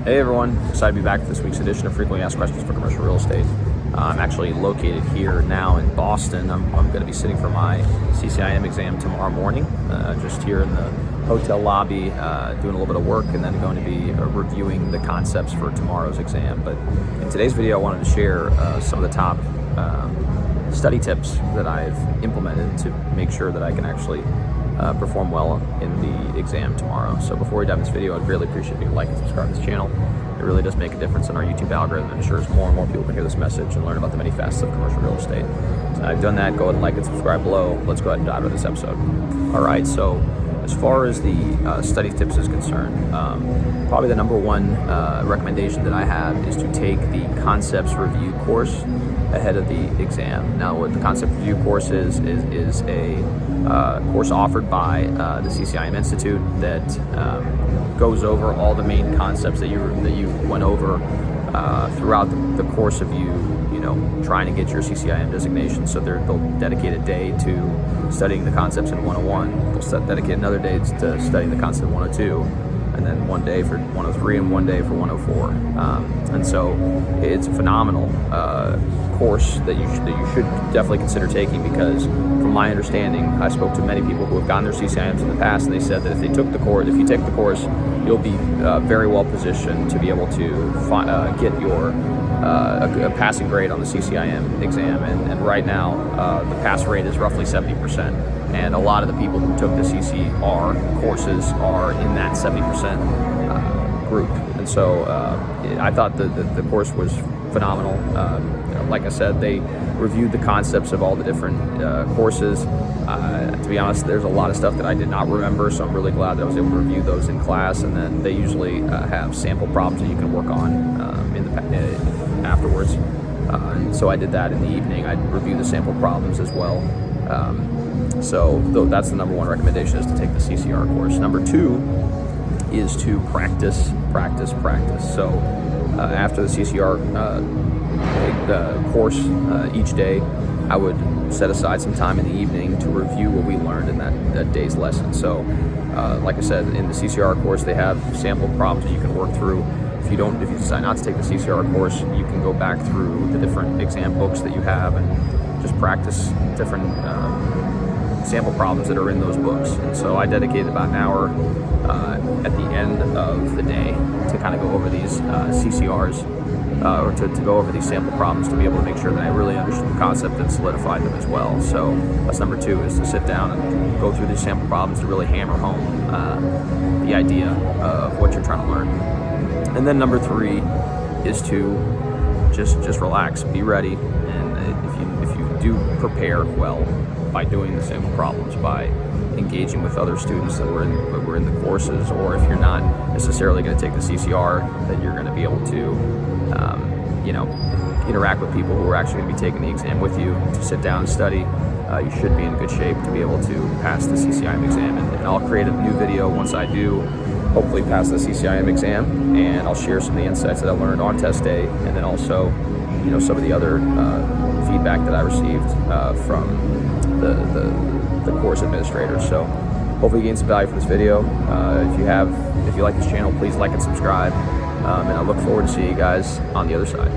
Hey everyone, excited to be back with this week's edition of Frequently Asked Questions for Commercial Real Estate. I'm actually located here now in Boston. I'm going to be sitting for my CCIM exam tomorrow morning, just here in the hotel lobby, doing a little bit of work, and then going to be reviewing the concepts for tomorrow's exam. But in today's video, I wanted to share some of the top study tips that I've implemented to make sure that I can actually perform well in the exam tomorrow. So before we dive into this video, I'd really appreciate if you like and subscribe to this channel. It really does make a difference in our YouTube algorithm and ensures more and more people can hear this message and learn about the many facets of commercial real estate. So now I've done that, go ahead and like and subscribe below. Let's go ahead and dive into this episode. All right, so as far as the study tips is concerned, probably the number one recommendation that I have is to take the concepts review course ahead of the exam. Now, what the concept review course is a course offered by the CCIM Institute that goes over all the main concepts that you went over throughout the course of you trying to get your CCIM designation. So they'll dedicate a day to studying the concepts in 101. They'll dedicate another day to studying the concept in 102. And then one day for 103 and one day for 104. And so it's a phenomenal course that you should definitely consider taking, because from my understanding, I spoke to many people who have gotten their CCIMs in the past, and they said that if you take the course, you'll be very well positioned to be able to get your a passing grade on the CCIM exam. And right now, the pass rate is roughly 70%. And a lot of the people who took the CCR courses are in that 70% group. And so I thought the course was phenomenal. Like I said, they reviewed the concepts of all the different courses. To be honest, there's a lot of stuff that I did not remember, so I'm really glad that I was able to review those in class. And then they usually have sample problems that you can work on afterwards. And so I did that in the evening. I reviewed the sample problems as well. So that's the number one recommendation, is to take the CCR course. Number two is to practice. So after the CCR course each day, I would set aside some time in the evening to review what we learned in that day's lesson. So like I said, in the CCR course, they have sample problems that you can work through. If you decide not to take the CCR course, you can go back through the different exam books that you have and just practice different sample problems that are in those books. And so I dedicated about an hour at the end of the day to kind of go over these CCRs, or to go over these sample problems, to be able to make sure that I really understood the concept and solidified them as well. So that's number two, is to sit down and go through these sample problems to really hammer home the idea of what you're trying to learn. And then number three is to just relax, be ready, and if you do prepare well by doing the sample problems, by engaging with other students that were in the courses, or if you're not necessarily going to take the CCR, that you're going to be able to interact with people who are actually going to be taking the exam with you, to sit down and study. You should be in good shape to be able to pass the CCIM exam. And I'll create a new video once I do hopefully pass the CCIM exam, and I'll share some of the insights that I learned on test day, and then also some of the other feedback that I received from the course administrators. So hopefully you gain some value from this video. If you like this channel, please like and subscribe, and I look forward to seeing you guys on the other side.